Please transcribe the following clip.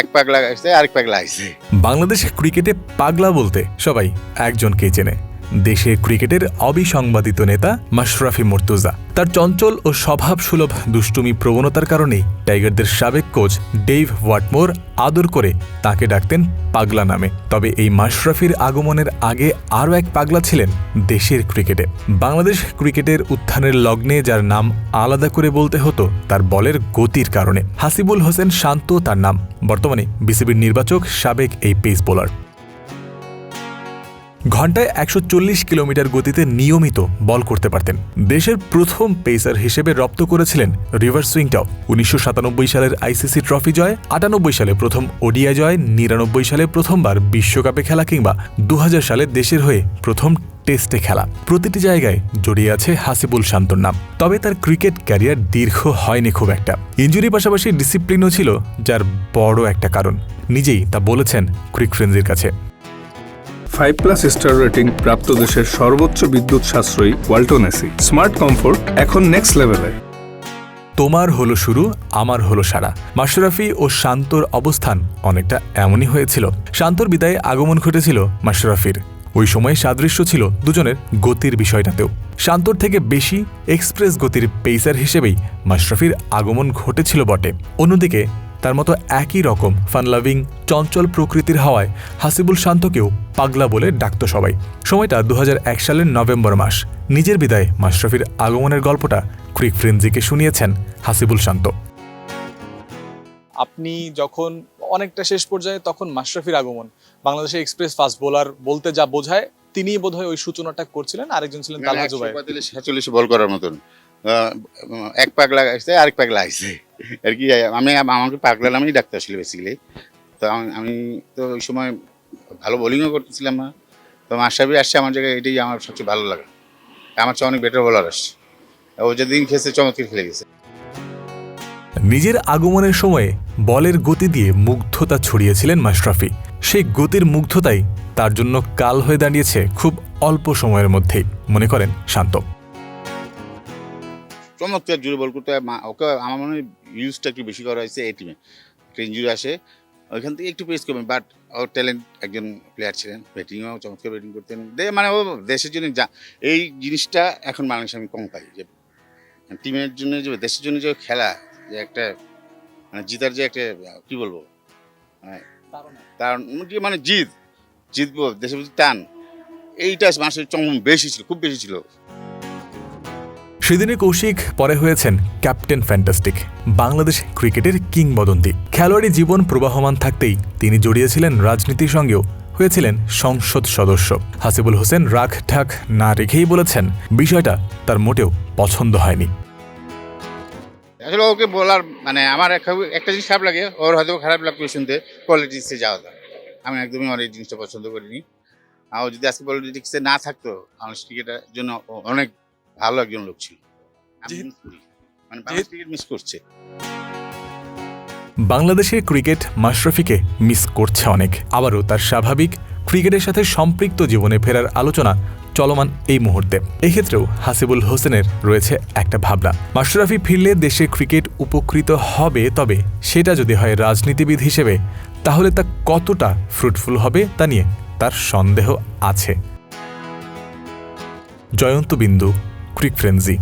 এক পাগলা আসছে, আরেক পাগলা আইছে। বাংলাদেশ ক্রিকেটে পাগলা বলতে সবাই একজনকেই চেনে, দেশের ক্রিকেটের অবিসংবাদিত নেতা মাশরাফি মুর্তজা। তার চঞ্চল ও স্বভাবসুলভ দুষ্টুমি প্রবণতার কারণেই টাইগারদের সাবেক কোচ ডেভ ওয়াটমোর আদর করে তাকে ডাকতেন পাগলা নামে। তবে এই মাশরাফির আগমনের আগে আরও এক পাগলা ছিলেন দেশের ক্রিকেটে। বাংলাদেশ ক্রিকেটের উত্থানের লগ্নে যার নাম আলাদা করে বলতে হতো তার বলের গতির কারণে। হাসিবুল হোসেন শান্ত তার নাম। বর্তমানে বিসিবির নির্বাচক সাবেক এই পেস বোলার। ঘণ্টায় ১৪০ কিলোমিটার গতিতে নিয়মিত বল করতে পারতেন। দেশের প্রথম পেসার হিসেবে রপ্ত করেছিলেন রিভার্স সুইংটাও। ১৯৯৭ সালের আইসিসি ট্রফি জয়, ৯৮ সালে প্রথম ওডিআই জয়, ৯৯ সালে প্রথমবার বিশ্বকাপে খেলা কিংবা ২০০০ সালে দেশের হয়ে প্রথম টেস্টে খেলা, প্রতিটি জায়গায় জড়িয়ে আছে হাসিবুল শান্তর নাম। তবে তার ক্রিকেট ক্যারিয়ার দীর্ঘ হয়নি খুব একটা। ইনজুরির পাশাপাশি ডিসিপ্লিনও ছিল যার বড় একটা কারণ। নিজেই তা বলেছেন ক্রিক ফ্রেন্ডজির কাছে। 5+ স্টার রেটিং প্রাপ্ত দেশের সর্বোচ্চ বিদ্যুৎ সাশ্রয়ী ওয়ালটন এসি। স্মার্ট কমফোর্ট এখন নেক্সট লেভেলে। তোমার হলো শুরু, আমার হলো সারা। মাশরাফি ও শান্তর অবস্থান অনেকটা এমনই হয়েছিল। শান্তর বিদায়ে আগমন ঘটেছিল মাশরাফির। ওই সময় সাদৃশ্য ছিল দুজনের গতির বিষয়টাতেও। শান্তর থেকে বেশি এক্সপ্রেস গতির পেসার হিসেবেই মাশরাফির আগমন ঘটেছিল বটে। অন্যদিকে তার মতো একই রকম ফান লাভিং চঞ্চল প্রকৃতির হওয়ায় হাসিবুল শান্তকেও পাগলা বলে ডাকত সবাই। সময়টা ২০০১ সালের নভেম্বর মাস। নিজের বিদায়ে মাশরাফির আগমনের গল্পটা ক্রিক ফ্রেন্ডজিকে শুনিয়েছেন হাসিবুল শান্ত। আপনি যখন অনেকটা শেষ পর্যায়ে তখন মাশরাফির আগমন, বাংলাদেশের এক্সপ্রেস ফাস্ট বোলার বলতে যা বোঝায় তিনিই বোধহয় ওই সূচনাটা করছিলেন। আরেকজন ছিলেন তালহা জুবায়ের। ৪৭ বল করার মতন এক পাগলা আসছে, আরেক পাগলা আইছে আর কি। আমাকে পাগলা নামেই ডাকতে আসলে বেসিক্যালি। তো আমি তো ওই সময় ভালো বোলিংও করতেছিলাম না। তো মাশরাফি আসছে আমার জায়গায়, এটাই আমার সবচেয়ে ভালো লাগে। আমার চেয়ে অনেক বেটার বোলার আসছে। ও যেদিন খেলছে চমৎকার খেলে গেছে। নিজের আগমনের সময়ে বলের গতি দিয়ে মুগ্ধতা ছড়িয়েছিলেন মাশরাফি। সেই গতির মুগ্ধতাই তার জন্য কাল হয়ে দাঁড়িয়েছে খুব অল্প সময়ের মধ্যেই, মনে করেন শান্ত। চমৎকার জুড়ে বল করতে ওকে আমার মনে হয় ইউজটা একটু বেশি করা হয়েছে এই টিমে। একটা ইঞ্জুরি আসে ওইখান থেকে একটু পেস কমে, বাট ওর ট্যালেন্ট একজন প্লেয়ার ছিলেন। ব্যাটিংও চমৎকার ব্যাটিং করতেন। মানে ও দেশের জন্য এই জিনিসটা এখন বাংলাদেশে আমি কম পাই, যে টিমের জন্য যে দেশের জন্য যে খেলা, যে একটা মানে জিতার যে একটা কী বলবো তার মানে জিতবো দেশের প্রতি টান, এইটা মানুষের বেশি ছিল, খুব বেশি ছিল। সেদিনে কৌশিক পরে হয়েছেন ক্যাপ্টেন ফ্যান্টাস্টিক, বাংলাদেশ ক্রিকেটের কিংবদন্তি। খেলোয়াড়ি জীবন প্রবাহমান থাকতেই তিনি জড়িয়েছিলেন রাজনীতির সঙ্গেও, হয়েছিলেন সংসদ সদস্য। হাসিবুল হোসেন রাগ ঢাক না রেখেই বলেছেন বিষয়টা তার মোটেও পছন্দ হয়নি। আসলে ওকে বলার মানে আমার একটা জিনিস খারাপ লাগে, ওর হয়তো খারাপ লাগবে শুনতে পলিটিক্সে যাওয়াটা। আমি একদমই ওর এই জিনিসটা পছন্দ করিনি। আর যদি আজকে পলিটিক্সে না থাকতো বাংলাদেশ ক্রিকেটের জন্য অনেক ভালো একজন লোক ছিল। মানে বাংলাদেশ ক্রিকেট মিস করছে। বাংলাদেশের ক্রিকেট মাশরাফিকে মিস করছে অনেক। আবারও তার স্বাভাবিক ক্রিকেটের সাথে সম্পৃক্ত জীবনে ফেরার আলোচনা চলমান এই মুহূর্তে। এক্ষেত্রেও হাসিবুল হোসেনের রয়েছে একটা ভাবনা, মাশরাফি ফিরলে দেশে ক্রিকেট উপকৃত হবে, তবে সেটা যদি হয় রাজনীতিবিদ হিসেবে তাহলে তা কতটা ফ্রুটফুল হবে তা নিয়ে তার সন্দেহ আছে। জয়ন্ত বিন্দু, ক্রিক ফ্রেন্ডজি।